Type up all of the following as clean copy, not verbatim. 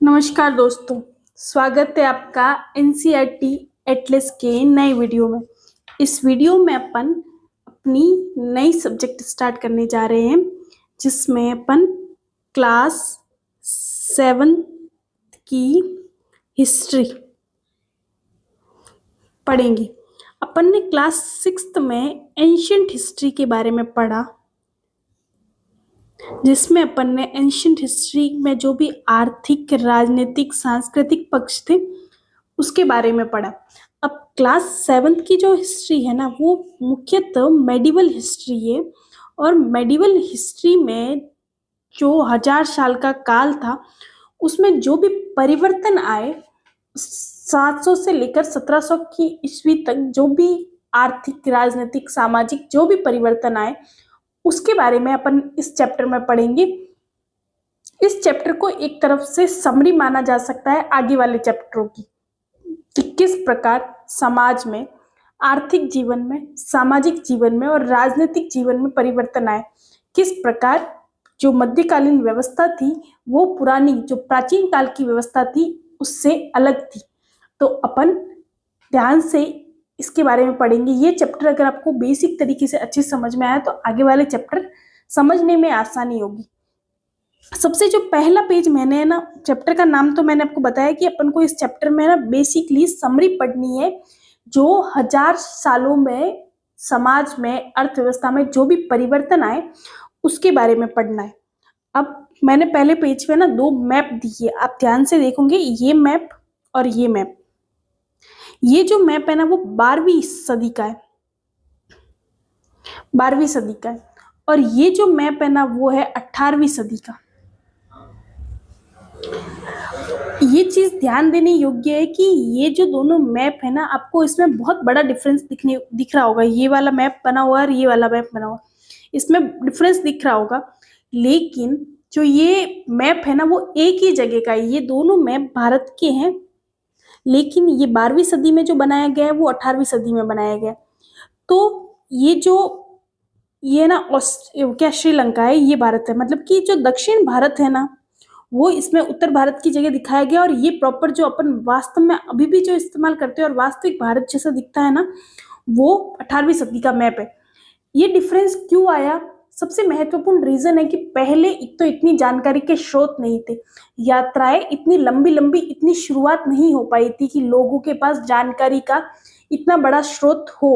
नमस्कार दोस्तों, स्वागत है आपका एनसीईआरटी एटलस के नए वीडियो में। इस वीडियो में अपन अपनी नई सब्जेक्ट स्टार्ट करने जा रहे हैं, जिसमें अपन क्लास 7 की हिस्ट्री पढ़ेंगे। अपन ने क्लास 6 में एंशिएंट हिस्ट्री के बारे में पढ़ा, जिसमें अपन ने एंशिएंट हिस्ट्री में जो भी आर्थिक, राजनीतिक, सांस्कृतिक पक्ष थे उसके बारे में पढ़ा। अब क्लास 7 की जो हिस्ट्री है ना, वो मुख्यतः मेडिवल हिस्ट्री है। और मेडिवल हिस्ट्री में जो 1000 साल का काल था, उसमें जो भी परिवर्तन आए, 700 से लेकर 1700 की ईस्वी तक जो भी आर्थिक, राजनीतिक, सामाजिक जो भी परिवर्तन आए, उसके बारे में अपन इस चैप्टर में पढ़ेंगे। इस चैप्टर को एक तरफ से समरी माना जा सकता है आगे वाले चैप्टरों की, कि किस प्रकार समाज में, आर्थिक जीवन में, सामाजिक जीवन में और राजनीतिक जीवन में परिवर्तन आए। किस प्रकार जो मध्यकालीन व्यवस्था थी वो पुरानी, जो प्राचीन काल की व्यवस्था थी, उससे अलग थी। तो अपन ध्यान से इसके बारे में पढ़ेंगे। ये चैप्टर अगर आपको बेसिक तरीके से अच्छे समझ में आया तो आगे वाले चैप्टर समझने में आसानी होगी। सबसे जो पहला पेज मैंने ना, चैप्टर का नाम तो मैंने आपको बताया कि अपन को इस चैप्टर में ना बेसिकली समरी पढ़नी है, जो 1000 सालों में समाज में, अर्थव्यवस्था में जो भी परिवर्तन आए उसके बारे में पढ़ना है। अब मैंने पहले पेज पे ना 2 मैप दिए, आप ध्यान से देखोगे, ये मैप और ये मैप। ये जो मैप है ना वो 12वीं सदी का है, 12वीं सदी का है। और ये जो मैप है ना वो है 18वीं सदी का। ये चीज ध्यान देने योग्य है कि ये जो दोनों मैप है ना, आपको इसमें बहुत बड़ा डिफरेंस दिख रहा होगा। ये वाला मैप बना हुआ और ये वाला मैप बना हुआ, इसमें डिफरेंस दिख रहा होगा। लेकिन जो ये मैप है ना वो एक ही जगह का है। ये दोनों मैप भारत के हैं, लेकिन ये 12वीं सदी में जो बनाया गया है वो 18वीं सदी में बनाया गया। तो ये ना क्या श्रीलंका है, ये भारत है। मतलब कि जो दक्षिण भारत है ना, वो इसमें उत्तर भारत की जगह दिखाया गया। और ये प्रॉपर जो अपन वास्तव में अभी भी जो इस्तेमाल करते हैं और वास्तविक भारत जैसा दिखता है ना, वो 18वीं सदी का मैप है। ये डिफरेंस क्यों आया? सबसे महत्वपूर्ण रीजन है कि पहले एक तो इतनी जानकारी के स्रोत नहीं थे, यात्राएं इतनी लंबी लंबी, इतनी शुरुआत नहीं हो पाई थी कि लोगों के पास जानकारी का इतना बड़ा स्रोत हो।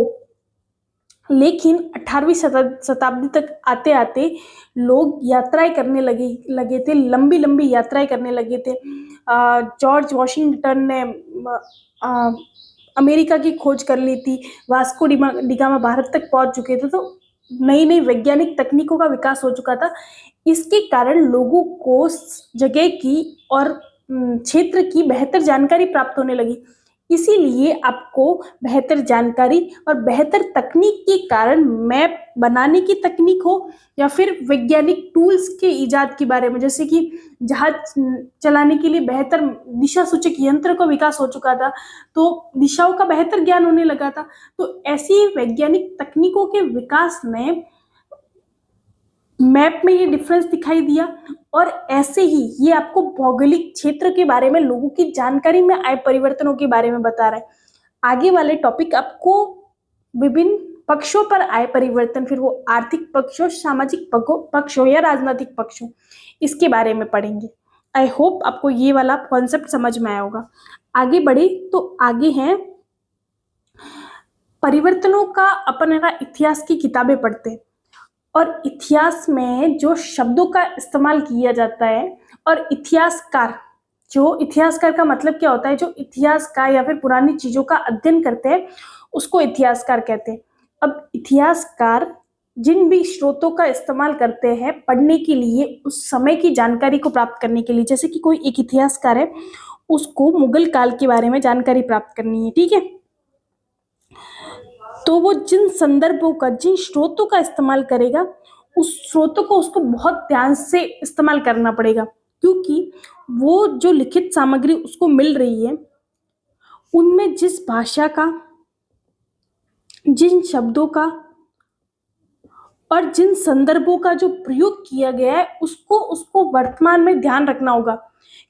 लेकिन 18वीं शताब्दी तक आते आते लोग यात्राएं करने लगे थे, लंबी लंबी यात्राएं करने लगे थे। जॉर्ज वॉशिंगटन ने अमेरिका की खोज कर ली थी, वास्को डिगामा भारत तक पहुंच चुके थे। तो नई नई वैज्ञानिक तकनीकों का विकास हो चुका था। इसके कारण लोगों को जगह की और क्षेत्र की बेहतर जानकारी प्राप्त होने लगी। इसीलिए आपको बेहतर जानकारी और बेहतर तकनीक के कारण मैप बनाने की तकनीक हो या फिर वैज्ञानिक टूल्स के इजाद के बारे में, जैसे कि जहाज चलाने के लिए बेहतर दिशा सूचक यंत्र का विकास हो चुका था, तो दिशाओं का बेहतर ज्ञान होने लगा था। तो ऐसी वैज्ञानिक तकनीकों के विकास में मैप में ये डिफरेंस दिखाई दिया। और ऐसे ही ये आपको भौगोलिक क्षेत्र के बारे में, लोगों की जानकारी में आए परिवर्तनों के बारे में बता रहा है। आगे वाले टॉपिक आपको विभिन्न पक्षों पर आए परिवर्तन, फिर वो आर्थिक पक्ष हो, सामाजिक पक्ष हो या राजनीतिक पक्ष हो, इसके बारे में पढ़ेंगे। आई होप आपको ये वाला कॉन्सेप्ट समझ में आया होगा। आगे बढ़े तो आगे हैं परिवर्तनों का, अपन इतिहास की किताबें पढ़ते हैं और इतिहास में जो शब्दों का इस्तेमाल किया जाता है, और इतिहासकार का मतलब क्या होता है, जो इतिहास का या फिर पुरानी चीजों का अध्ययन करते हैं उसको इतिहासकार कहते हैं। अब इतिहासकार जिन भी स्रोतों का इस्तेमाल करते हैं पढ़ने के लिए, उस समय की जानकारी को प्राप्त करने के लिए, जैसे कि कोई एक इतिहासकार है, उसको मुगल काल के बारे में जानकारी प्राप्त करनी है, ठीक है, तो वो जिन संदर्भों का, जिन स्रोतों का इस्तेमाल करेगा, उस स्रोतों को उसको बहुत ध्यान से इस्तेमाल करना पड़ेगा, क्योंकि वो जो लिखित सामग्री उसको मिल रही है, उनमें जिस भाषा का, जिन शब्दों का और जिन संदर्भों का जो प्रयोग किया गया है उसको उसको वर्तमान में ध्यान रखना होगा,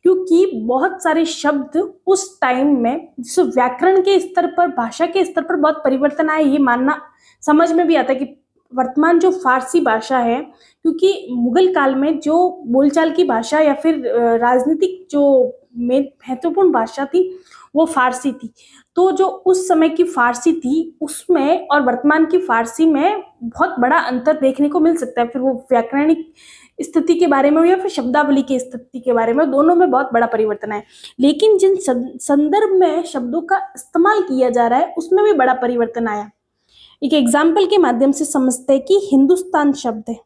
क्योंकि बहुत सारे शब्द उस टाइम में जैसे व्याकरण के स्तर पर, भाषा के स्तर पर बहुत परिवर्तन आया, ये मानना समझ में भी आता है कि वर्तमान जो फारसी भाषा है, क्योंकि मुगल काल में जो बोलचाल की भाषा या फिर राजनीतिक जो महत्वपूर्ण भाषा थी वो फारसी थी। तो जो उस समय की फारसी थी उसमें और वर्तमान की फारसी में बहुत बड़ा अंतर देखने को मिल सकता है, फिर वो व्याकरणिक स्थिति के बारे में हो या फिर शब्दावली की स्थिति के बारे में, दोनों में बहुत बड़ा परिवर्तन है। लेकिन जिन संदर्भ में शब्दों का इस्तेमाल किया जा रहा है उसमें भी बड़ा परिवर्तन आया। एक एग्जाम्पल के माध्यम से समझते हैं कि हिंदुस्तान शब्द है।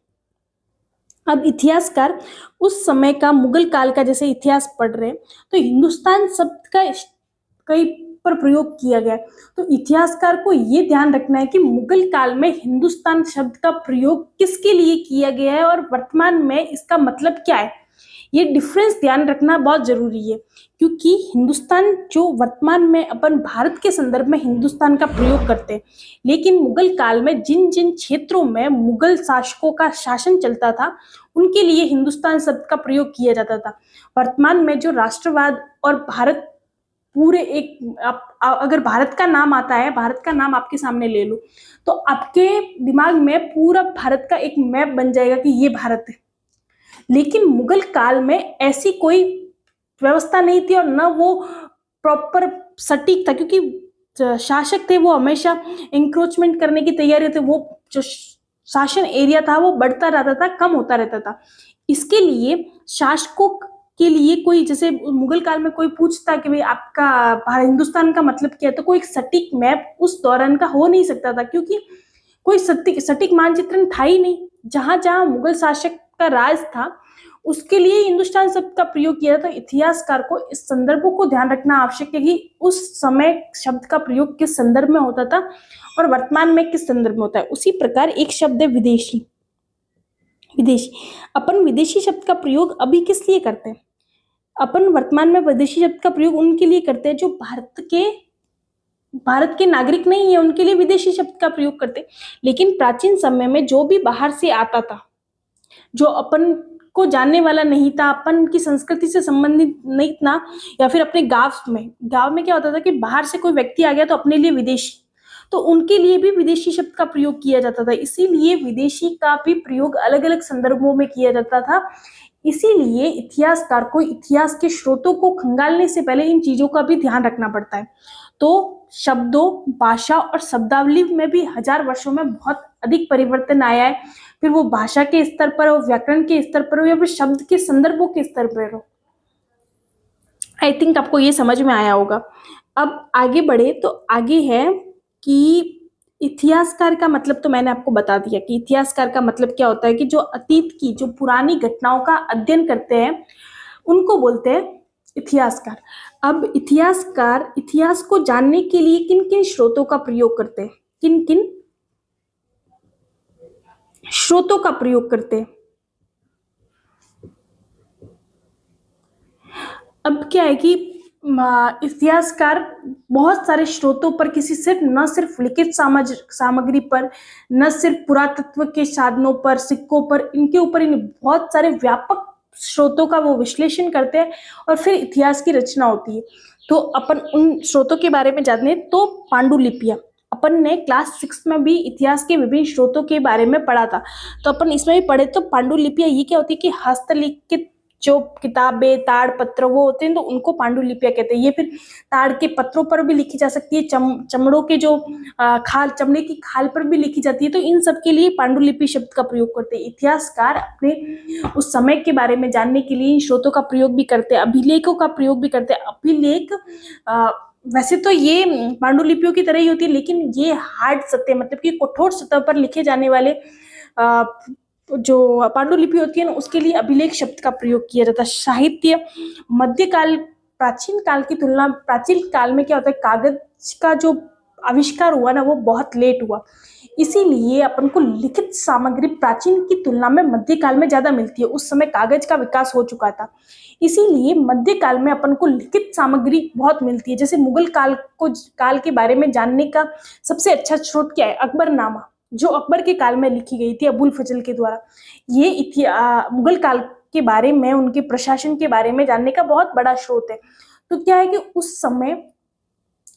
अब इतिहासकार उस समय का मुगल काल का जैसे इतिहास पढ़ रहे हैं तो हिंदुस्तान शब्द का कई पर प्रयोग किया गया, तो इतिहासकार को ये ध्यान रखना है कि मुगल काल में हिंदुस्तान शब्द का प्रयोग किसके लिए किया गया है और वर्तमान में इसका मतलब क्या है। ये डिफरेंस ध्यान रखना बहुत जरूरी है, क्योंकि हिंदुस्तान जो वर्तमान में अपन भारत के संदर्भ में हिंदुस्तान का प्रयोग करते हैं, लेकिन मुगल काल में जिन जिन क्षेत्रों में मुगल शासकों का शासन चलता था उनके लिए हिंदुस्तान शब्द का प्रयोग किया जाता था। वर्तमान में जो राष्ट्रवाद और भारत पूरे अगर भारत का नाम आता है, भारत का नाम आपके सामने ले लो तो आपके दिमाग में पूरा भारत का एक मैप बन जाएगा कि ये भारत है। लेकिन मुगल काल में ऐसी कोई व्यवस्था नहीं थी और न वो प्रॉपर सटीक था, क्योंकि शासक थे वो हमेशा इंक्रोचमेंट करने की तैयारी थे, वो जो शासन एरिया था वो बढ़ता रहता था, कम होता रहता था। इसके लिए शासकों के लिए कोई जैसे मुगल काल में कोई पूछता कि भाई आपका हिंदुस्तान का मतलब क्या है, तो कोई सटीक मैप उस दौरान का हो नहीं सकता था, क्योंकि कोई सटीक मानचित्रण था ही नहीं। जहां जहां मुगल शासक का राज था उसके लिए हिंदुस्तान शब्द का प्रयोग किया था। इतिहासकार को इस संदर्भों को ध्यान रखना आवश्यक है कि उस समय शब्द का प्रयोग किस संदर्भ में होता था और वर्तमान में किस संदर्भ में होता है। उसी प्रकार एक शब्द है विदेशी। विदेशी, अपन विदेशी शब्द का प्रयोग अभी किस लिए करते हैं? अपन वर्तमान में विदेशी शब्द का प्रयोग उनके लिए करते हैं जो भारत के नागरिक नहीं है, उनके लिए विदेशी शब्द का प्रयोग करते। लेकिन प्राचीन समय में जो भी बाहर से आता था, जो अपन को जानने वाला नहीं था, अपन की संस्कृति से संबंधित नहीं था, या फिर अपने गांव में क्या होता था कि बाहर से कोई व्यक्ति आ गया तो अपने लिए विदेशी, तो उनके लिए भी विदेशी शब्द का प्रयोग किया जाता था। इसीलिए विदेशी का भी प्रयोग अलग अलग संदर्भों में किया जाता था। इसीलिए इतिहासकार को इतिहास के स्रोतों को खंगालने से पहले इन चीजों का भी ध्यान रखना पड़ता है। तो शब्दों, भाषा और शब्दावली में भी हजार वर्षों में बहुत अधिक परिवर्तन आया है, फिर वो भाषा के स्तर पर हो, व्याकरण के स्तर पर हो या फिर शब्द के संदर्भों के स्तर पर हो। आई थिंक आपको ये समझ में आया होगा। अब आगे बढ़े तो आगे है कि इतिहासकार का मतलब तो मैंने आपको बता दिया कि इतिहासकार का मतलब क्या होता है कि जो अतीत की, जो पुरानी घटनाओं का अध्ययन करते हैं उनको बोलते हैं इतिहासकार। अब इतिहासकार इतिहास को जानने के लिए किन किन स्रोतों का प्रयोग करते हैं, किन किन स्रोतों का प्रयोग करते हैं। अब क्या है कि इतिहासकार बहुत सारे स्रोतों पर न सिर्फ लिखित सामग्री पर, न सिर्फ पुरातत्व के साधनों पर, सिक्कों पर, इनके ऊपर इन बहुत सारे व्यापक स्रोतों का वो विश्लेषण करते हैं और फिर इतिहास की रचना होती है। तो अपन उन स्रोतों के बारे में जानते हैं। तो पांडुलिपियां, अपन ने क्लास 6 में भी इतिहास के विभिन्न स्रोतों के बारे में पढ़ा था, तो अपन इसमें भी पढ़े। तो पांडुलिपियां ये क्या होती है कि हस्तलिखित जो किताबें, ताड़ पत्र वो होते हैं तो उनको पांडुलिपियां कहते हैं। ये फिर ताड़ के पत्रों पर भी लिखी जा सकती है, चमड़ों के जो चमड़े की खाल पर भी लिखी जाती है, तो इन सब के लिए पांडुलिपि शब्द का प्रयोग करते हैं। इतिहासकार अपने उस समय के बारे में जानने के लिए इन स्रोतों का प्रयोग भी करते हैं, अभिलेखों का प्रयोग भी करते हैं। अभिलेख वैसे तो ये पांडुलिपियों की तरह ही होती है, लेकिन ये हार्ड सतह, मतलब कि कठोर सतह पर लिखे जाने वाले जो पांडुलिपि होती है ना, उसके लिए अभिलेख शब्द का प्रयोग किया जाता है। साहित्य, मध्यकाल, प्राचीन काल में क्या होता है, कागज का जो आविष्कार हुआ ना वो बहुत लेट हुआ, इसीलिए अपन को लिखित सामग्री प्राचीन की तुलना में मध्यकाल में ज्यादा मिलती है। उस समय कागज का विकास हो चुका था, इसीलिए मध्यकाल में अपन को लिखित सामग्री बहुत मिलती है। जैसे मुगल काल के बारे में जानने का सबसे अच्छा स्रोत क्या है, अकबरनामा। जो अकबर के काल में लिखी गई थी अबुल फजल के द्वारा। ये मुगल काल के बारे में, उनके प्रशासन के बारे में जानने का बहुत बड़ा स्रोत है। तो क्या है कि उस समय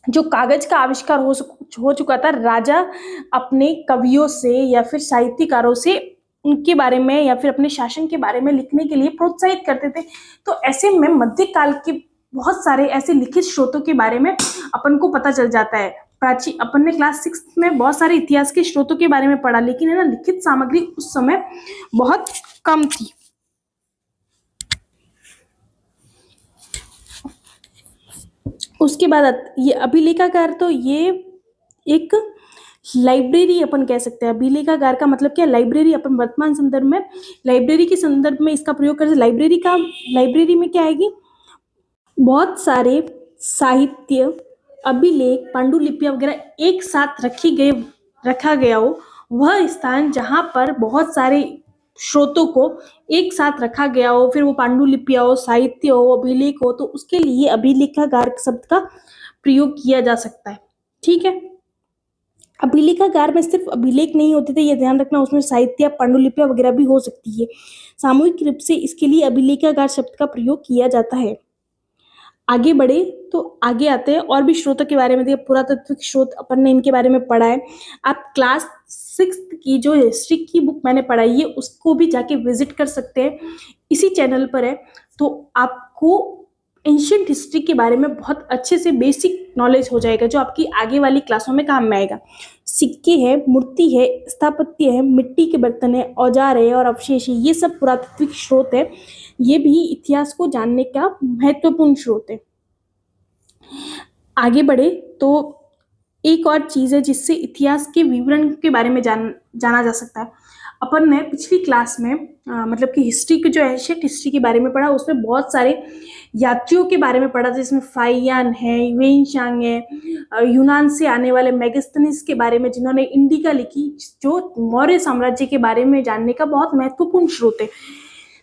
जो कागज का आविष्कार हो चुका था, राजा अपने कवियों से या फिर साहित्यकारों से उनके बारे में या फिर अपने शासन के बारे में लिखने के लिए प्रोत्साहित करते थे। तो ऐसे में मध्यकाल के बहुत सारे ऐसे लिखित स्रोतों के बारे में अपन को पता चल जाता है। प्राचीन अपन ने क्लास 6 में बहुत सारे इतिहास के स्रोतों के बारे में पढ़ा, लेकिन है ना लिखित सामग्री उस समय बहुत कम थी। उसके बाद ये अभिलेखागार, तो ये एक लाइब्रेरी अपन कह सकते हैं। अभिलेखागार का मतलब क्या? लाइब्रेरी। अपन वर्तमान संदर्भ में लाइब्रेरी के संदर्भ में इसका प्रयोग करते हैं। लाइब्रेरी में क्या आएगी? बहुत सारे साहित्य, अभिलेख, पांडुलिपियां वगैरह एक साथ रखा गया हो, वह स्थान जहां पर बहुत सारे स्रोतों को एक साथ रखा गया हो, फिर वो पांडुलिपियां हो, साहित्य हो, अभिलेख हो, तो उसके लिए अभिलेखागार शब्द का प्रयोग किया जा सकता है। ठीक है। अभिलेखागार में सिर्फ अभिलेख नहीं होते थे, ये ध्यान रखना, उसमें साहित्य, पांडुलिपियां वगैरह भी हो सकती है। सामूहिक रूप से इसके लिए अभिलेखागार शब्द का प्रयोग किया जाता है। आगे बढ़े तो आगे आते हैं और भी स्रोतों के बारे में। देखिए, पुरातात्विक स्रोत अपन ने इनके बारे में पढ़ा है। आप क्लास 6 की जो हिस्ट्री की बुक मैंने पढ़ाई है उसको भी जाके विजिट कर सकते हैं, इसी चैनल पर है। तो आपको एंशियंट हिस्ट्री के बारे में बहुत अच्छे से बेसिक नॉलेज हो जाएगा, जो आपकी आगे वाली क्लासों में काम में आएगा। सिक्के है, मूर्ति है, स्थापत्य है, मिट्टी के बर्तन है, औजार है और अवशेष है, ये सब पुरातात्विक स्रोत है। ये भी इतिहास को जानने का महत्वपूर्ण स्रोत है। आगे बढ़े तो एक और चीज है जिससे इतिहास के विवरण के बारे में जाना जा सकता है। अपन ने पिछली क्लास में मतलब कि हिस्ट्री की जो एंशिएंट हिस्ट्री के बारे में पढ़ा, उसमें बहुत सारे यात्रियों के बारे में पढ़ा, जिसमें फाइयान है, वेनशांग है, यूनान से आने वाले मेगास्थनीज के बारे में जिन्होंने इंडिका लिखी, जो मौर्य साम्राज्य के बारे में जानने का बहुत महत्वपूर्ण स्रोत है।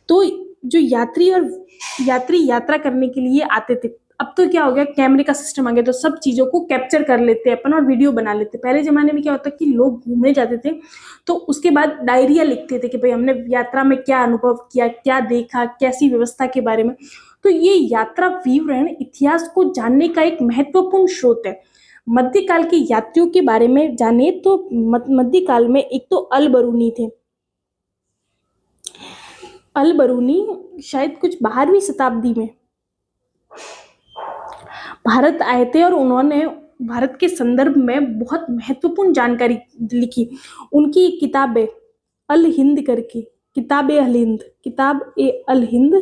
तो जो यात्री यात्रा करने के लिए आते थे, अब तो क्या हो गया, कैमरे का सिस्टम आ गया, तो सब चीजों को कैप्चर कर लेते हैं अपन और वीडियो बना लेते हैं। पहले जमाने में क्या होता कि लोग घूमने जाते थे तो उसके बाद डायरिया लिखते थे कि भाई हमने यात्रा में क्या अनुभव किया, क्या देखा, कैसी व्यवस्था के बारे में। तो ये यात्रा विवरण इतिहास को जानने का एक महत्वपूर्ण स्रोत है। मध्यकाल के यात्रियों के बारे में जाने तो मध्यकाल में एक तो अल बरूनी थे। अल बरूनी शायद कुछ 12वीं शताब्दी में भारत आए थे और उन्होंने भारत के संदर्भ में बहुत महत्वपूर्ण जानकारी लिखी। उनकी एक किताब है अल हिंद करके, किताब ए अल हिंद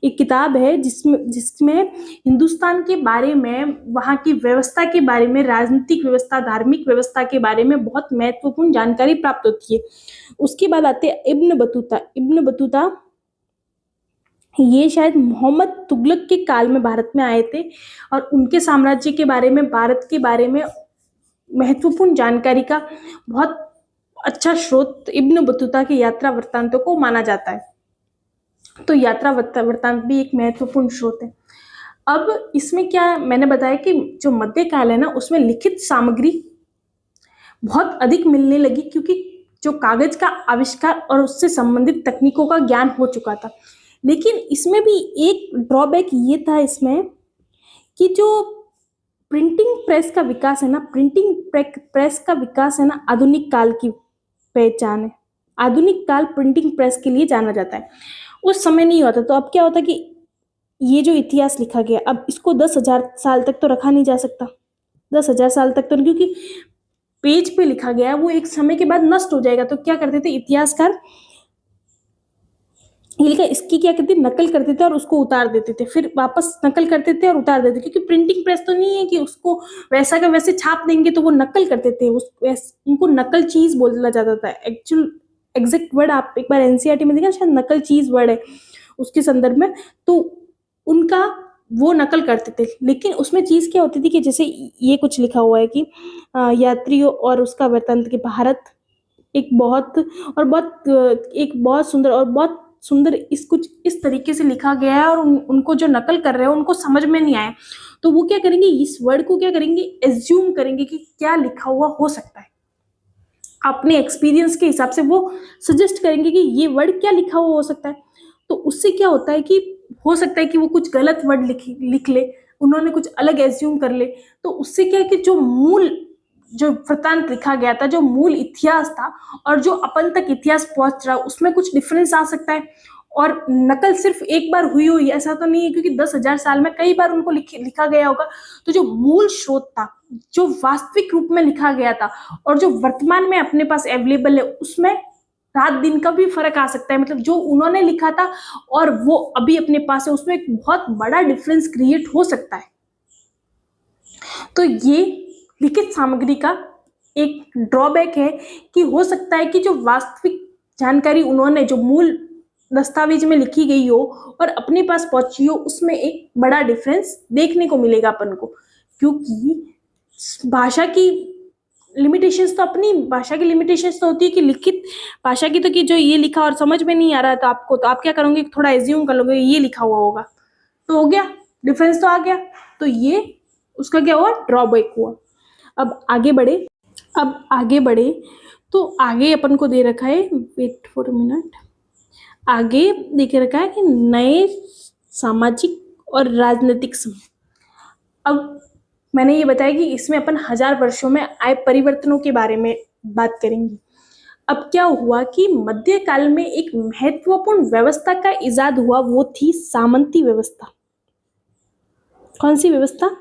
एक किताब है जिसमें हिंदुस्तान के बारे में, वहाँ की व्यवस्था के बारे में, राजनीतिक व्यवस्था, धार्मिक व्यवस्था के बारे में बहुत महत्वपूर्ण जानकारी प्राप्त होती है। उसके बाद आते हैं इब्न बतूता ये शायद मोहम्मद तुगलक के काल में भारत में आए थे और उनके साम्राज्य के बारे में, भारत के बारे में महत्वपूर्ण जानकारी का बहुत अच्छा स्रोत इब्न बतूता के यात्रा वृत्तांतों को माना जाता है। तो यात्रा वृत्तांत भी एक महत्वपूर्ण स्रोत है। अब इसमें क्या मैंने बताया कि जो मध्यकाल है ना, उसमें लिखित सामग्री बहुत अधिक मिलने लगी, क्योंकि जो कागज का आविष्कार और उससे संबंधित तकनीकों का ज्ञान हो चुका था। लेकिन इसमें भी एक ड्रॉबैक ये था इसमें कि जो प्रिंटिंग प्रेस का विकास है ना, आधुनिक काल की पहचान है। आधुनिक काल प्रिंटिंग प्रेस के लिए जाना जाता है, उस समय नहीं होता। तो अब क्या होता कि ये जो इतिहास लिखा गया, अब इसको 10,000 साल तक तो रखा नहीं जा सकता। 10,000 साल तक तो, क्योंकि पेज पे लिखा गया है, वो एक समय के बाद नष्ट हो जाएगा। तो क्या करते थे इतिहासकार, इसकी क्या करते, नकल करते थे और उसको उतार देते थे, फिर वापस नकल करते थे और उतार देते, क्योंकि प्रिंटिंग प्रेस तो नहीं है कि उसको वैसा का वैसे छाप देंगे। तो वो नकल करते थे, उनको नकल चीज बोला जाता था। एग्जैक्ट वर्ड आप एक बार एनसीईआरटी में देखा, शायद नकल चीज वर्ड है उसके संदर्भ में। तो उनका वो नकल करते थे, लेकिन उसमें चीज क्या होती थी कि जैसे ये कुछ लिखा हुआ है कि यात्रियों और उसका वृत्तांत के भारत एक बहुत सुंदर कुछ इस तरीके से लिखा गया है, और उनको जो नकल कर रहे हैं उनको समझ में नहीं आया, तो वो क्या करेंगे, इस वर्ड को क्या करेंगे, एज्यूम करेंगे कि क्या लिखा हुआ हो सकता है। अपने एक्सपीरियंस के हिसाब से वो सजेस्ट करेंगे कि ये वर्ड क्या लिखा हुआ हो सकता है। तो उससे क्या होता है कि हो सकता है कि वो कुछ गलत वर्ड लिख ले, उन्होंने कुछ अलग एज्यूम कर ले। तो उससे क्या है कि जो वृत्तांत लिखा गया था, जो मूल इतिहास था और जो अपन तक इतिहास पहुंच रहा, उसमें कुछ डिफरेंस आ सकता है। और नकल सिर्फ एक बार हुई हो ऐसा तो नहीं है, क्योंकि 10,000 साल में कई बार उनको लिखा गया होगा। तो जो मूल स्रोत था, जो वास्तविक रूप में लिखा गया था और जो वर्तमान में अपने पास अवेलेबल है, उसमें रात दिन का भी फर्क आ सकता है। मतलब जो उन्होंने लिखा था और वो अभी अपने पास है, उसमें एक बहुत बड़ा डिफरेंस क्रिएट हो सकता है। तो ये लिखित सामग्री का एक ड्रॉबैक है कि हो सकता है कि जो वास्तविक जानकारी उन्होंने जो मूल दस्तावेज में लिखी गई हो और अपने पास पहुंची हो, उसमें एक बड़ा डिफरेंस देखने को मिलेगा अपन को। क्योंकि भाषा की लिमिटेशंस तो अपनी भाषा की लिमिटेशंस तो होती है कि लिखित भाषा की, तो कि जो ये लिखा और समझ में नहीं आ रहा था आपको, तो आप क्या करोगे, थोड़ा एज्यूम कर लोगे ये लिखा हुआ होगा, तो हो गया, डिफरेंस तो आ गया। तो ये उसका क्या हुआ, ड्रॉबैक हुआ। अब आगे बढ़े तो आगे अपन को दे रखा है, वेट फॉर अ मिनट, आगे देखे रखा है कि नए सामाजिक और राजनीतिक समूह। अब मैंने ये बताया कि इसमें अपन 1000 वर्षों में आए परिवर्तनों के बारे में बात करेंगे। अब क्या हुआ कि मध्यकाल में एक महत्वपूर्ण व्यवस्था का इजाद हुआ, वो थी सामंती व्यवस्था। कौन सी व्यवस्था,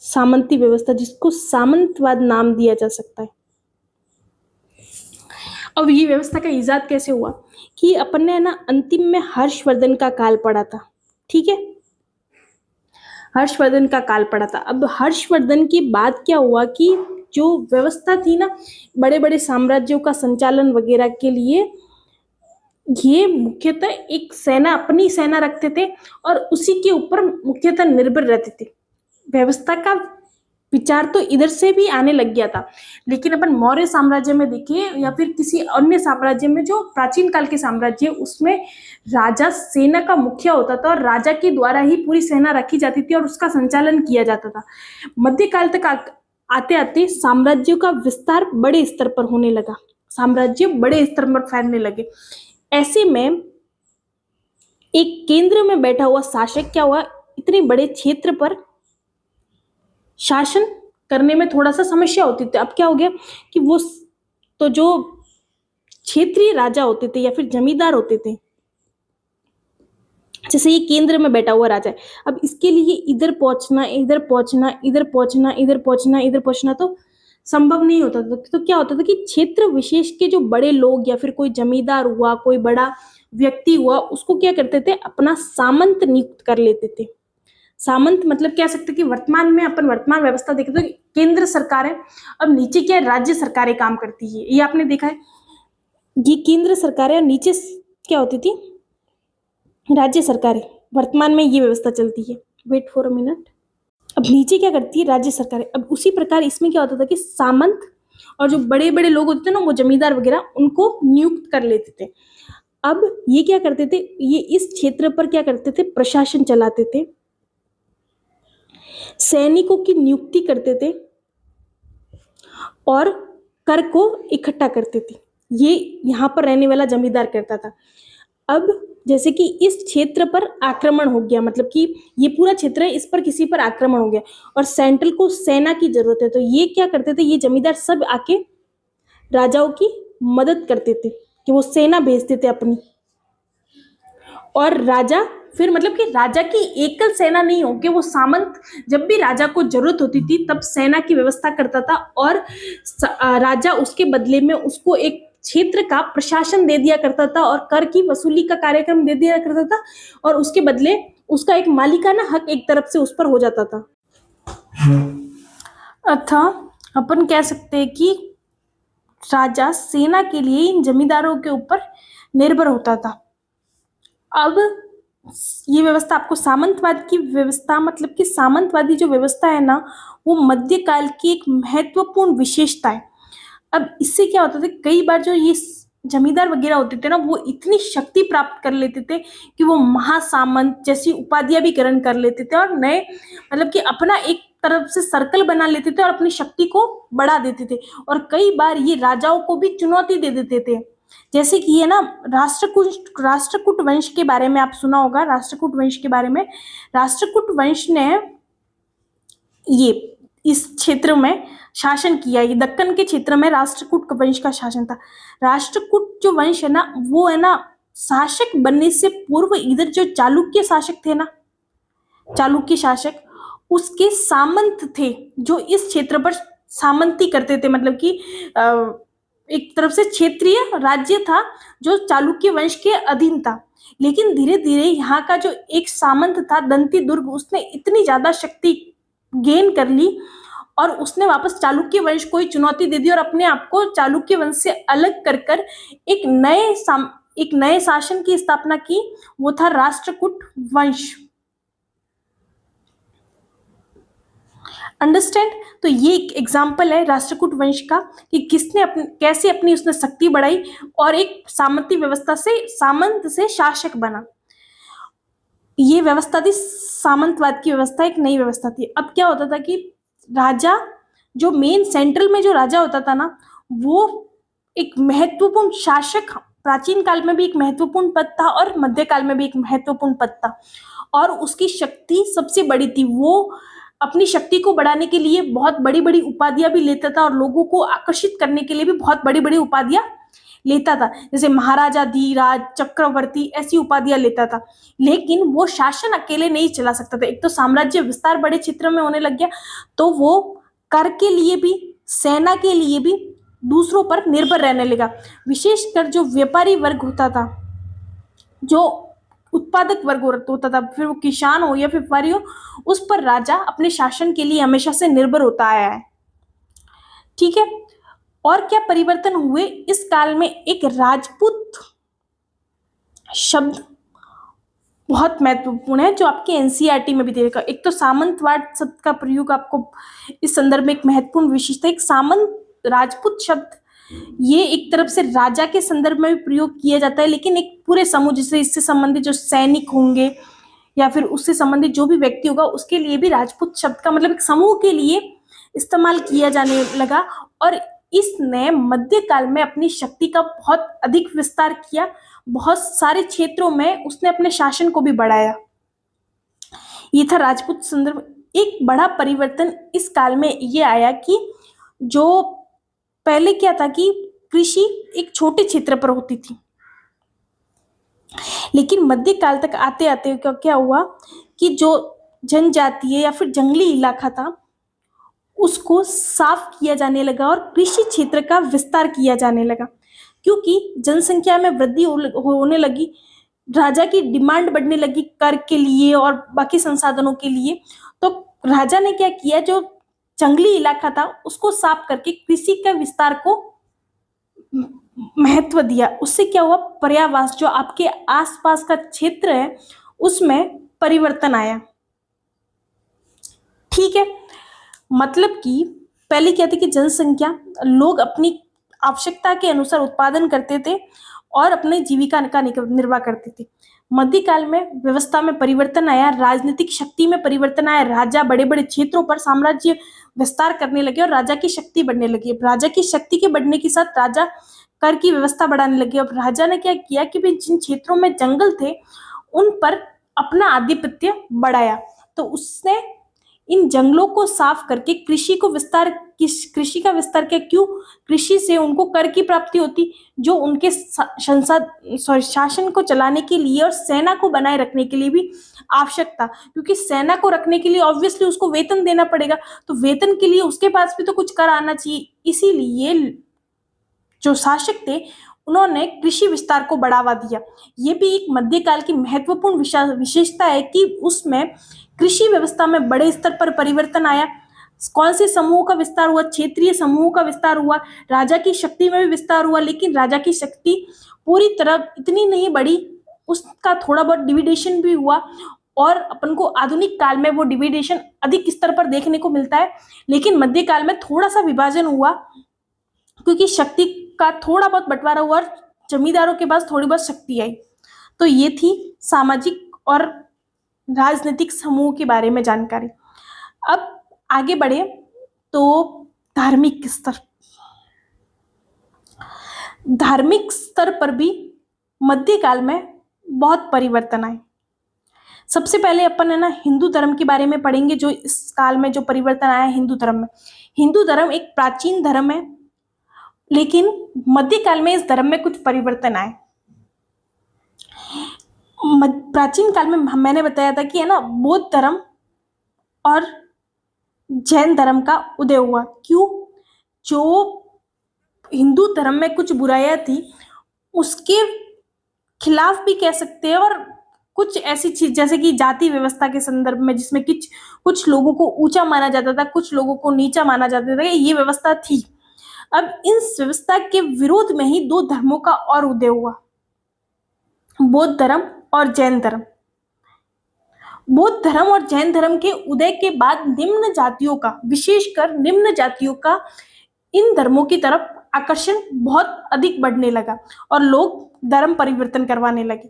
सामंती व्यवस्था, जिसको सामंतवाद नाम दिया जा सकता है। अब ये व्यवस्था का इजाद कैसे हुआ कि अपन ने ना अंतिम में हर्षवर्धन का काल पढ़ा था, ठीक है, हर्षवर्धन का काल पड़ा था। अब हर्षवर्धन के बाद क्या हुआ कि जो व्यवस्था थी ना बड़े बड़े साम्राज्यों का संचालन वगैरह के लिए, ये मुख्यतः एक सेना, अपनी सेना रखते थे और उसी के ऊपर मुख्यतः निर्भर रहते थे। व्यवस्था का विचार तो इधर से भी आने लग गया था, लेकिन अपन मौर्य साम्राज्य में देखें या फिर किसी अन्य साम्राज्य में, जो प्राचीन काल के साम्राज्य, उसमें राजा सेना का मुखिया होता था और राजा के द्वारा ही पूरी सेना रखी जाती थी और उसका संचालन किया जाता था। मध्यकाल तक आते आते साम्राज्यों का विस्तार बड़े स्तर पर होने लगा, साम्राज्य बड़े स्तर पर फैलने लगे। ऐसे में एक केंद्र में बैठा हुआ शासक क्या हुआ, इतने बड़े क्षेत्र पर शासन करने में थोड़ा सा समस्या होती थी। अब क्या हो गया कि वो तो जो क्षेत्रीय राजा होते थे या फिर जमींदार होते थे, जैसे ये केंद्र में बैठा हुआ राजा है, अब इसके लिए इधर पहुंचना, इधर पहुंचना, इधर पहुंचना, इधर पहुंचना, इधर पहुंचना तो संभव नहीं होता था। तो क्या होता था कि क्षेत्र विशेष के जो बड़े लोग या फिर कोई जमींदार हुआ, कोई बड़ा व्यक्ति हुआ, उसको क्या करते थे, अपना सामंत नियुक्त कर लेते थे। सामंत मतलब कह सकते कि वर्तमान में अपन वर्तमान व्यवस्था देखें तो केंद्र सरकार है, अब नीचे क्या है, राज्य सरकारें काम करती है। ये आपने देखा है, ये केंद्र सरकार है और नीचे क्या होती थी, राज्य सरकारें। वर्तमान में ये व्यवस्था चलती है, वेट फॉर अ मिनट। अब नीचे क्या करती है, राज्य सरकारें। अब उसी प्रकार इसमें क्या होता था कि सामंत और जो बड़े बड़े लोग होते थे ना, वो जमींदार वगैरह, उनको नियुक्त कर लेते थे। अब ये क्या करते थे, ये इस क्षेत्र पर क्या करते थे, प्रशासन चलाते थे, सैनिकों की नियुक्ति करते थे और कर को इकट्ठा करते थे। ये यहाँ पर रहने वाला जमींदार करता था। अब जैसे कि इस क्षेत्र पर आक्रमण हो गया, मतलब कि ये पूरा क्षेत्र है, इस पर किसी पर आक्रमण हो गया और सेंट्रल को सेना की जरूरत है, तो ये क्या करते थे, ये जमींदार सब आके राजाओं की मदद करते थे कि वो सेना भेजते थे अपनी, और राजा फिर मतलब कि राजा की एकल सेना नहीं हो कि वो सामंत जब भी राजा को जरूरत होती थी तब सेना की व्यवस्था करता था और राजा उसके बदले में उसको एक क्षेत्र का प्रशासन दे दिया करता था और कर की वसूली का कार्यक्रम दे दिया करता था और उसके बदले उसका एक मालिकाना हक एक तरफ से उस पर हो जाता था। अतः अपन कह सकते हैं कि राजा सेना के लिए इन जमींदारों के ऊपर निर्भर होता था। अब ये व्यवस्था आपको सामंतवाद की व्यवस्था, मतलब कि सामंतवादी जो व्यवस्था है ना, वो मध्यकाल की एक महत्वपूर्ण विशेषता है। अब इससे क्या होता था, कई बार जो ये जमींदार वगैरह होते थे ना, वो इतनी शक्ति प्राप्त कर लेते थे कि वो महासामंत जैसी उपाधियां भी ग्रहण कर लेते थे और नए मतलब कि अपना एक तरफ से सर्कल बना लेते थे और अपनी शक्ति को बढ़ा देते थे, और कई बार ये राजाओं को भी चुनौती दे देते थे। जैसे कि ये ना राष्ट्रकूट वंश के बारे में आप सुना होगा, राष्ट्रकूट वंश के बारे में। राष्ट्रकूट वंश ने ये इस क्षेत्र में शासन किया, ये दक्कन के क्षेत्र में राष्ट्रकूट वंश का शासन था। राष्ट्रकूट जो वंश है ना, वो है ना शासक बनने से पूर्व इधर जो चालुक्य शासक थे ना, चालुक्य शासक, उसके सामंत थे जो इस क्षेत्र पर सामंती करते थे, मतलब कि एक तरफ से क्षेत्रीय राज्य था जो चालुक्य वंश के अधीन था। लेकिन धीरे धीरे यहाँ का जो एक सामंत था दंती दुर्ग, उसने इतनी ज्यादा शक्ति गेन कर ली और उसने वापस चालुक्य वंश को ही चुनौती दे दी और अपने आप को चालुक्य वंश से अलग कर कर एक नए शासन की स्थापना की, वो था राष्ट्रकूट वंश। अंडरस्टैंड? तो ये एक एग्जाम्पल है राष्ट्रकूट वंश का कि किसने कैसे अपनी उसने शक्ति बढ़ाई और एक सामंती व्यवस्था से सामंत से शासक बना। ये व्यवस्था थी सामंतवाद की व्यवस्था, एक नई व्यवस्था थी। अब क्या होता था कि राजा जो मेन सेंट्रल में जो राजा होता था ना, वो एक महत्वपूर्ण शासक, प्राचीन काल में भी एक महत्वपूर्ण पद था और मध्यकाल में भी एक महत्वपूर्ण पद था, और उसकी शक्ति सबसे बड़ी थी। वो अपनी शक्ति को बढ़ाने के लिए बहुत बड़ी बड़ी उपाधियां भी लेता था और लोगों को आकर्षित करने के लिए भी बहुत बड़ी बड़ी उपाधियां लेता था, जैसे महाराजा धीराज, चक्रवर्ती, ऐसी उपाधियां लेता था। लेकिन वो शासन अकेले नहीं चला सकता था। एक तो साम्राज्य विस्तार बड़े क्षेत्र में होने लग गया, तो वो कर के लिए भी, सेना के लिए भी दूसरों पर निर्भर रहने लगा। विशेषकर जो व्यापारी वर्ग होता था, जो उत्पादक वर्ग होता था, फिर वो किसान हो या फिर व्यापारी हो, उस पर राजा अपने शासन के लिए हमेशा से निर्भर होता आया है। ठीक है। और क्या परिवर्तन हुए इस काल में? एक राजपूत शब्द बहुत महत्वपूर्ण है जो आपके एनसीईआरटी में भी देगा। एक तो सामंतवाद शब्द का प्रयोग आपको इस संदर्भ में एक महत्वपूर्ण विशेषता, एक सामंत राजपूत शब्द, ये एक तरफ से राजा के संदर्भ में भी प्रयोग किया जाता है, लेकिन एक पूरे समूह, जैसे इससे संबंधित जो सैनिक होंगे या फिर उससे संबंधित जो भी व्यक्ति होगा, उसके लिए भी राजपूत शब्द का मतलब एक समूह के लिए इस्तेमाल किया जाने लगा। और इसने मध्यकाल में अपनी शक्ति का बहुत अधिक विस्तार किया, बहुत सारे क्षेत्रों में उसने अपने शासन को भी बढ़ाया। ये था राजपूत संदर्भ। एक बड़ा परिवर्तन इस काल में ये आया कि जो पहले क्या था कि कृषि एक छोटे क्षेत्र पर होती थी, लेकिन मध्यकाल तक आते आते क्या हुआ कि जो जनजातीय या फिर जंगली इलाका था उसको साफ किया जाने लगा और कृषि क्षेत्र का विस्तार किया जाने लगा, क्योंकि जनसंख्या में वृद्धि होने लगी, राजा की डिमांड बढ़ने लगी कर के लिए और बाकी संसाधनों के लिए। तो राजा ने क्या किया, जो जंगली इलाका था उसको साफ करके कृषि का विस्तार को महत्व दिया। उससे क्या हुआ, पर्यावास जो आपके आसपास का क्षेत्र है उसमें परिवर्तन आया। ठीक है। मतलब कि पहले क्या थी कि जनसंख्या, लोग अपनी आवश्यकता के अनुसार उत्पादन करते थे और अपने जीविका का निर्वाह करते थे। मध्यकाल में व्यवस्था में परिवर्तन आया, राजनीतिक शक्ति में परिवर्तन आया, राजा बड़े बड़े क्षेत्रों पर साम्राज्य विस्तार करने लगे और राजा की शक्ति बढ़ने लगी। राजा की शक्ति के बढ़ने के साथ राजा कर की व्यवस्था बढ़ाने लगे। अब राजा ने क्या किया कि जिन क्षेत्रों में जंगल थे उन पर अपना आधिपत्य बढ़ाया, तो उसने इन जंगलों को साफ करके कृषि का विस्तार किया। क्यों? कृषि से उनको कर की प्राप्ति होती, जो उनके शासन को चलाने के लिए और सेना को बनाए रखने के लिए भी आवश्यक था, क्योंकि सेना को रखने के लिए ऑब्वियसली उसको वेतन देना पड़ेगा, तो वेतन के लिए उसके पास भी तो कुछ कर आना चाहिए। इसीलिए जो शासक थे उन्होंने कृषि विस्तार को बढ़ावा दिया। ये भी एक मध्यकाल की महत्वपूर्ण विशेषता है कि उसमें कृषि व्यवस्था में बड़े स्तर पर परिवर्तन आया। कौन से समूह का विस्तार हुआ? क्षेत्रीय समूह का विस्तार हुआ, राजा की शक्ति में भी विस्तार हुआ, लेकिन राजा की शक्ति पूरी तरह इतनी नहीं बढ़ी, उसका थोड़ा बहुत डिविडेशन भी हुआ और अपन को आधुनिक काल में वो डिविडेशन अधिक स्तर पर देखने को मिलता है। लेकिन मध्यकाल में थोड़ा सा विभाजन हुआ क्योंकि शक्ति का थोड़ा बहुत बंटवारा हुआ और जमींदारों के पास थोड़ी बहुत शक्ति आई। तो ये थी सामाजिक और राजनीतिक समूह के बारे में जानकारी। अब आगे बढ़े तो धार्मिक स्तर, धार्मिक स्तर पर भी मध्यकाल में बहुत परिवर्तन आए। सबसे पहले अपन है ना हिंदू धर्म के बारे में पढ़ेंगे, जो इस काल में जो परिवर्तन आया हिंदू धर्म में। हिंदू धर्म एक प्राचीन धर्म है, लेकिन मध्यकाल में इस धर्म में कुछ परिवर्तन आए। प्राचीन काल में मैंने बताया था कि है ना बौद्ध धर्म और जैन धर्म का उदय हुआ। क्यों? जो हिंदू धर्म में कुछ बुराइयां थी उसके खिलाफ भी कह सकते हैं, और कुछ ऐसी चीज जैसे कि जाति व्यवस्था के संदर्भ में, जिसमें कुछ लोगों को ऊंचा माना जाता था, कुछ लोगों को नीचा माना जाता था, ये व्यवस्था थी। अब इस व्यवस्था के विरोध में ही दो धर्मों का और उदय हुआ, बौद्ध धर्म और जैन धर्म। बौद्ध धर्म और जैन धर्म के उदय के बाद निम्न जातियों का, विशेषकर निम्न जातियों का इन धर्मों की तरफ आकर्षण बहुत अधिक बढ़ने लगा और लोग धर्म परिवर्तन करवाने लगे।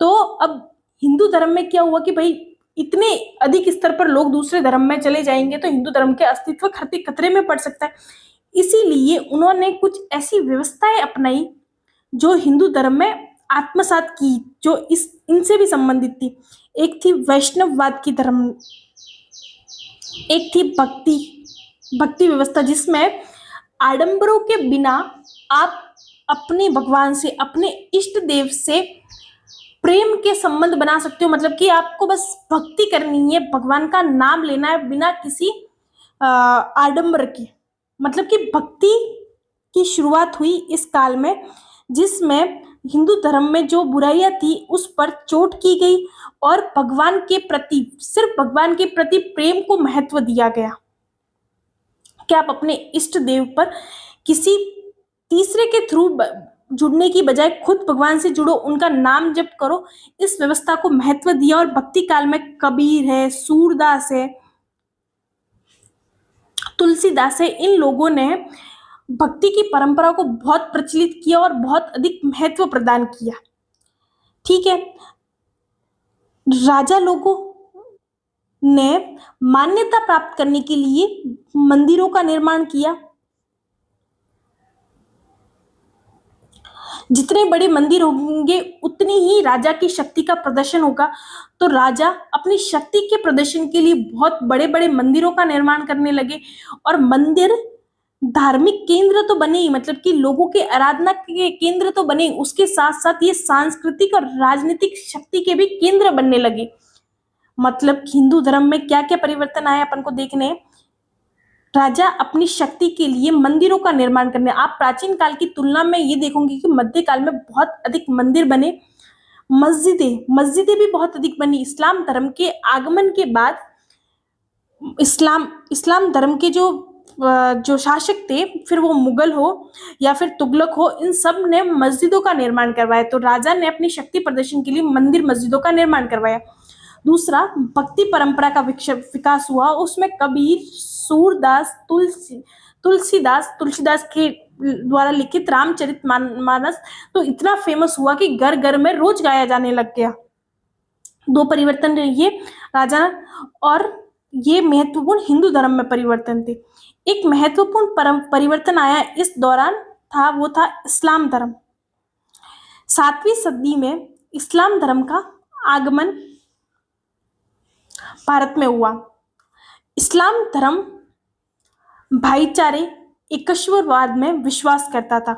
तो अब हिंदू धर्म में क्या हुआ कि भाई इतने अधिक स्तर पर लोग दूसरे धर्म में चले जाएंगे तो हिंदू धर्म के अस्तित्व खतरे में पड़ सकता है। इसीलिए उन्होंने कुछ ऐसी व्यवस्थाएं अपनाई जो हिंदू धर्म में आत्मसात की, जो इनसे भी संबंधित थी। एक थी वैष्णववाद की धर्म, एक थी भक्ति व्यवस्था, जिसमें आडंबरों के बिना आप अपने भगवान से, अपने इष्ट देव से प्रेम के संबंध बना सकते हो। मतलब कि आपको बस भक्ति करनी है, भगवान का नाम लेना है बिना किसी आडंबर के। मतलब कि भक्ति की शुरुआत हुई इस काल में, जिसमें हिंदू धर्म में जो बुराइयां थी उस पर चोट की गई और भगवान के प्रति, सिर्फ भगवान के प्रति प्रेम को महत्व दिया गया कि आप अपने इष्ट देव पर किसी तीसरे के थ्रू जुड़ने की बजाय खुद भगवान से जुड़ो, उनका नाम जप करो। इस व्यवस्था को महत्व दिया। और भक्ति काल में कबीर है, सूरदास है, तुलसीदास है, इन लोगों ने भक्ति की परंपरा को बहुत प्रचलित किया और बहुत अधिक महत्व प्रदान किया। ठीक है, राजा लोगों ने मान्यता प्राप्त करने के लिए मंदिरों का निर्माण किया। जितने बड़े मंदिर होंगे उतनी ही राजा की शक्ति का प्रदर्शन होगा। तो राजा अपनी शक्ति के प्रदर्शन के लिए बहुत बड़े बड़े मंदिरों का निर्माण करने लगे। और मंदिर धार्मिक केंद्र तो बने ही, मतलब कि लोगों के आराधना के केंद्र तो बने, उसके साथ साथ ये सांस्कृतिक और राजनीतिक शक्ति के भी केंद्र बनने लगे। मतलब हिंदू धर्म में क्या क्या परिवर्तन आए अपन को देखने। राजा अपनी शक्ति के लिए मंदिरों का निर्माण करने, आप प्राचीन काल की तुलना में ये देखोगे कि मध्यकाल में बहुत अधिक मंदिर बने, मस्जिदें भी बहुत अधिक बनी। इस्लाम धर्म के आगमन के बाद इस्लाम धर्म के जो शासक थे, फिर वो मुगल हो या फिर तुगलक हो, इन सब ने मस्जिदों का निर्माण करवाया। तो राजा ने अपनी शक्ति प्रदर्शन के लिए मंदिर मस्जिदों का निर्माण करवाया। दूसरा, भक्ति परंपरा का विकास हुआ। उसमें कबीर, सूरदास, तुलसीदास के द्वारा लिखित रामचरितमानस तो इतना फेमस हुआ कि घर घर में रोज गाया जाने लग गया। दो परिवर्तन ये राजा, और ये महत्वपूर्ण हिंदू धर्म में परिवर्तन थे। एक महत्वपूर्ण परिवर्तन आया इस दौरान था, वो था इस्लाम धर्म। 7वीं सदी में इस्लाम धर्म का आगमन भारत में हुआ। इस्लाम धर्म भाईचारे, एकश्वरवाद में विश्वास करता था।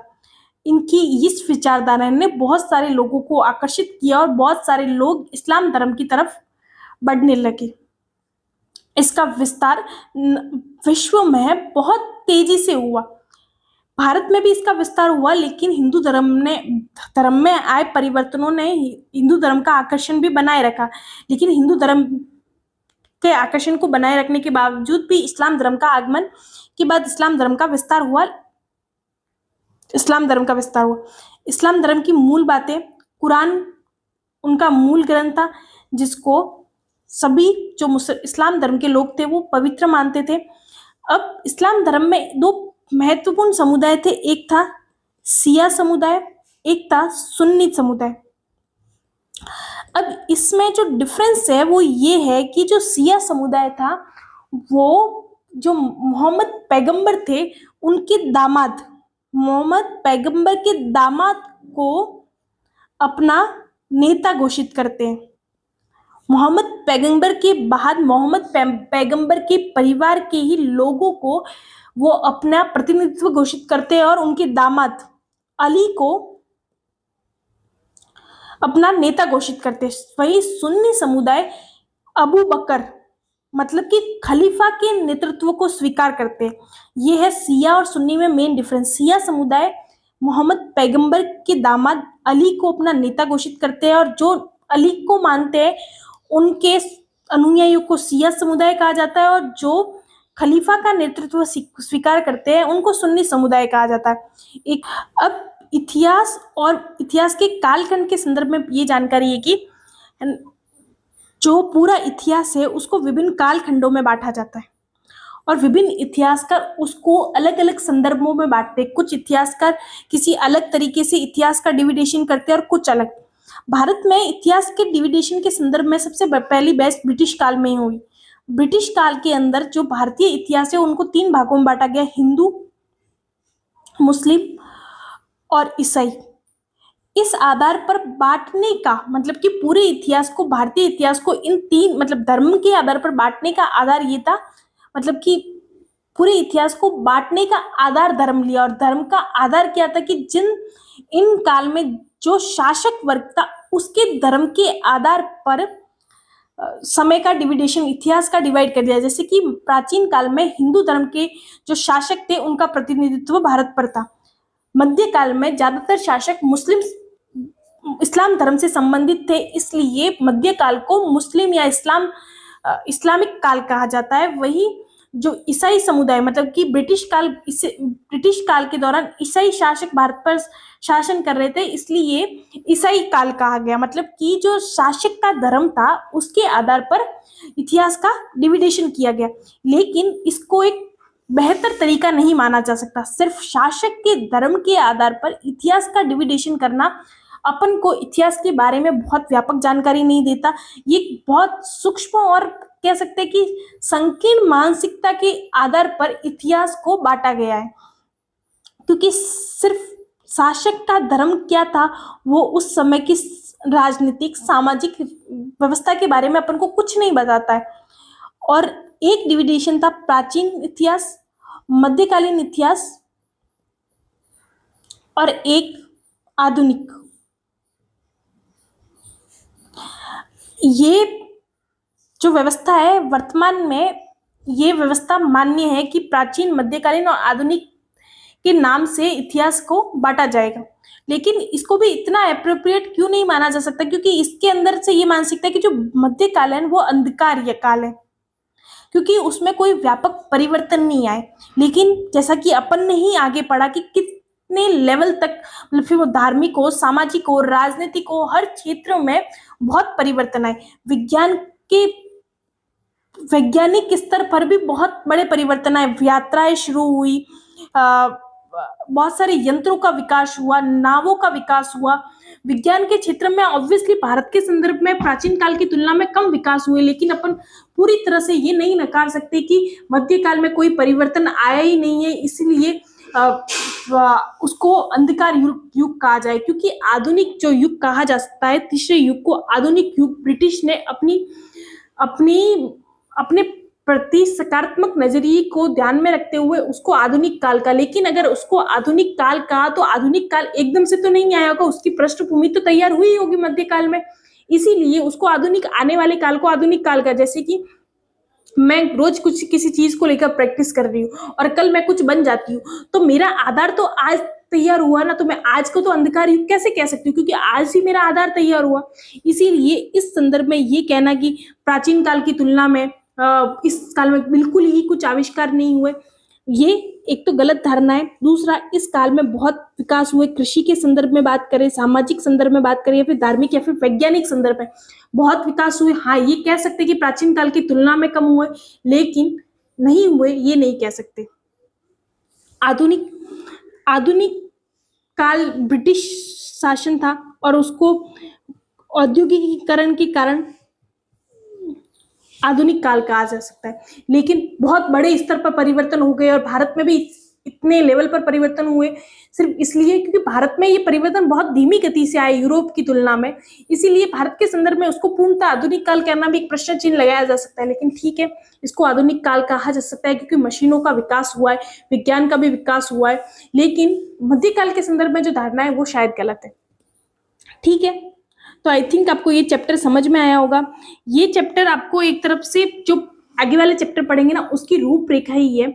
इनकी इस विचारधारा ने बहुत सारे लोगों को आकर्षित किया और बहुत सारे लोग इस्लाम धर्म की तरफ बढ़ने लगे। इसका विस्तार विश्व में बहुत तेजी से हुआ। भारत में भी इसका विस्तार हुआ, लेकिन हिंदू धर्म में आए परिवर्तनों ने हिंदू धर्म का आकर्षण भी बनाए रखा। लेकिन हिंदू धर्म के आकर्षण को बनाए रखने के बावजूद भी इस्लाम धर्म का आगमन के बाद इस्लाम धर्म का विस्तार हुआ। इस्लाम धर्म की मूल बातें, कुरान उनका मूल ग्रंथ था, जिसको सभी जो इस्लाम धर्म के लोग थे वो पवित्र मानते थे। अब इस्लाम धर्म में दो महत्वपूर्ण समुदाय थे, एक था शिया समुदाय, एक था सुन्नी समुदाय। अब इसमें जो डिफरेंस है वो ये है कि जो शिया समुदाय था वो जो मोहम्मद पैगंबर थे उनके दामाद, मोहम्मद पैगंबर के दामाद को अपना नेता घोषित करते हैं। मोहम्मद पैगंबर के बाद मोहम्मद पैगंबर के परिवार के ही लोगों को वो अपना प्रतिनिधित्व घोषित करते हैं और उनके दामाद अली को अपना नेता घोषित करते हैं। वही सुन्नी समुदाय अबू बकर मतलब कि खलीफा के नेतृत्व को स्वीकार करते हैं। ये है सिया और सुन्नी में मेन डिफरेंस। सिया समुदाय मोहम्मद पैगंबर के दामाद अली को अपना नेता घोषित करते हैं और जो अली को मानते हैं उनके अनुयायियों को सिया समुदाय कहा जाता है, और जो खलीफा का नेतृत्व स्वीकार करते हैं उनको सुन्नी समुदाय कहा जाता है। एक अब इतिहास और इतिहास के कालखंड के संदर्भ में ये जानकारी है कि जो पूरा इतिहास है उसको विभिन्न कालखंडों में बांटा जाता है और विभिन्न इतिहासकार उसको अलग अलग संदर्भों में बांटते हैं। कुछ इतिहासकार किसी अलग तरीके से इतिहास का डिविडेशन करते हैं और कुछ अलग। भारत में इतिहास के डिविडेशन के संदर्भ में सबसे पहली बहस ब्रिटिश काल में ही हुई। ब्रिटिश काल के अंदर जो भारतीय इतिहास है उनको 3 भागों में बांटा गया, हिंदू, मुस्लिम और ईसाई। इस आधार पर बांटने का मतलब कि पूरे इतिहास को, भारतीय इतिहास को इन 3 मतलब धर्म के आधार पर बांटने का आधार ये था, मतलब कि पूरे इतिहास को बांटने का आधार धर्म लिया। और धर्म का आधार क्या था कि इन काल में जो शासक वर्ग था उसके धर्म के आधार पर समय का डिविडेशन, इतिहास का डिवाइड कर दिया। जैसे कि प्राचीन काल में हिंदू धर्म के जो शासक थे उनका प्रतिनिधित्व भारत पर था। मध्यकाल में ज्यादातर शासक इस्लाम धर्म से संबंधित थे, इसलिए मध्यकाल को मुस्लिम या इस्लामिक काल कहा जाता है। वही जो ईसाई समुदाय मतलब कि ब्रिटिश काल के दौरान ईसाई शासक भारत पर शासन कर रहे थे, इसलिए ईसाई काल कहा गया। मतलब कि जो शासक का धर्म था उसके आधार पर इतिहास का डिविडेशन किया गया, लेकिन इसको एक बेहतर तरीका नहीं माना जा सकता। सिर्फ शासक के धर्म के आधार पर इतिहास का डिविडेशन करना अपन को इतिहास के बारे में बहुत व्यापक जानकारी नहीं देता। ये बहुत सूक्ष्म और कह सकते हैं कि संकीर्ण मानसिकता के आधार पर इतिहास को बांटा गया है, क्योंकि सिर्फ शासक का धर्म क्या था वो उस समय की राजनीतिक सामाजिक व्यवस्था के बारे में अपन को कुछ नहीं बताता है। और एक डिविडेशन था प्राचीन इतिहास, मध्यकालीन इतिहास और एक आधुनिक। ये जो व्यवस्था है वर्तमान में ये व्यवस्था मान्य है कि प्राचीन, मध्यकालीन और आधुनिक के नाम से इतिहास को बांटा जाएगा, लेकिन इसको भी इतना अप्रोप्रिएट क्यों नहीं माना जा सकता, क्योंकि इसके अंदर से ये मानसिकता है कि जो मध्यकाल है वो अंधकार काल है, क्योंकि उसमें कोई व्यापक परिवर्तन नहीं आए। लेकिन जैसा कि अपन ने ही आगे पढ़ा कि कितने लेवल तक मतलब फिर वो धार्मिक हो, सामाजिक हो, राजनीतिक हो, हर क्षेत्र में बहुत परिवर्तन आए। वैज्ञानिक स्तर पर भी बहुत बड़े परिवर्तन आए। यात्राएं शुरू हुई, बहुत सारे यंत्रों का विकास हुआ, नावों का विकास हुआ। विज्ञान के क्षेत्र में ऑब्वियसली भारत के संदर्भ में प्राचीन काल की तुलना में कम विकास हुए, लेकिन अपन पूरी तरह से ये नहीं नकार सकते कि मध्यकाल में कोई परिवर्तन आया ही नहीं है, इसलिए उसको अंधकार युग कहा जाए। क्योंकि आधुनिक जो युग कहा जा सकता है, तीसरे युग को आधुनिक युग ब्रिटिश ने अपने प्रति सकारात्मक नजरिए को ध्यान में रखते हुए उसको आधुनिक काल का, लेकिन अगर उसको आधुनिक काल कहा तो आधुनिक काल एकदम से तो नहीं आया होगा, उसकी पृष्ठभूमि तो तैयार हुई होगी मध्यकाल में, इसीलिए उसको आधुनिक आने वाले काल को आधुनिक काल का। जैसे कि मैं रोज कुछ किसी चीज को लेकर प्रैक्टिस कर रही हूँ और कल मैं कुछ बन जाती हूँ, तो मेरा आधार तो आज तैयार हुआ ना, तो मैं आज को तो अंधकार युग कैसे कह सकती हूँ, क्योंकि आज ही मेरा आधार तैयार हुआ। इसीलिए इस संदर्भ में ये कहना कि प्राचीन काल की तुलना में इस काल में बिल्कुल ही कुछ आविष्कार नहीं हुए, ये एक तो गलत धारणा है। दूसरा, इस काल में बहुत विकास हुए, कृषि के संदर्भ में बात करें, सामाजिक संदर्भ में बात करें, या फिर धार्मिक या फिर वैज्ञानिक संदर्भ में बहुत विकास हुए। हाँ, ये कह सकते कि प्राचीन काल की तुलना में कम हुए, लेकिन नहीं हुए ये नहीं कह सकते। आधुनिक काल ब्रिटिश शासन था और उसको औद्योगिकीकरण के कारण आधुनिक काल कहा जा सकता है। लेकिन बहुत बड़े स्तर पर परिवर्तन हो गए और भारत में भी इतने लेवल पर परिवर्तन हुए सिर्फ इसलिए क्योंकि भारत में ये परिवर्तन बहुत धीमी गति से आए यूरोप की तुलना में, इसीलिए भारत के संदर्भ में उसको पूर्णतः आधुनिक काल कहना भी एक प्रश्न चिन्ह लगाया जा सकता है। लेकिन ठीक है, इसको आधुनिक काल कहा जा सकता है क्योंकि मशीनों का विकास हुआ है, विज्ञान का भी विकास हुआ है। लेकिन मध्यकाल के संदर्भ में जो धारणा है वो शायद गलत है। ठीक है, तो आई थिंक आपको ये चैप्टर समझ में आया होगा। ये चैप्टर आपको एक तरफ से जो आगे वाले चैप्टर पढ़ेंगे ना उसकी रूपरेखा ही है,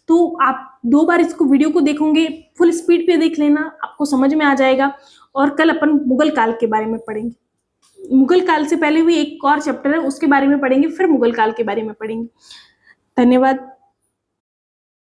तो आप 2 बार इसको वीडियो को देखोगे, फुल स्पीड पे देख लेना, आपको समझ में आ जाएगा। और कल अपन मुगल काल के बारे में पढ़ेंगे। मुगल काल से पहले भी एक और चैप्टर है, उसके बारे में पढ़ेंगे, फिर मुगल काल के बारे में पढ़ेंगे। धन्यवाद।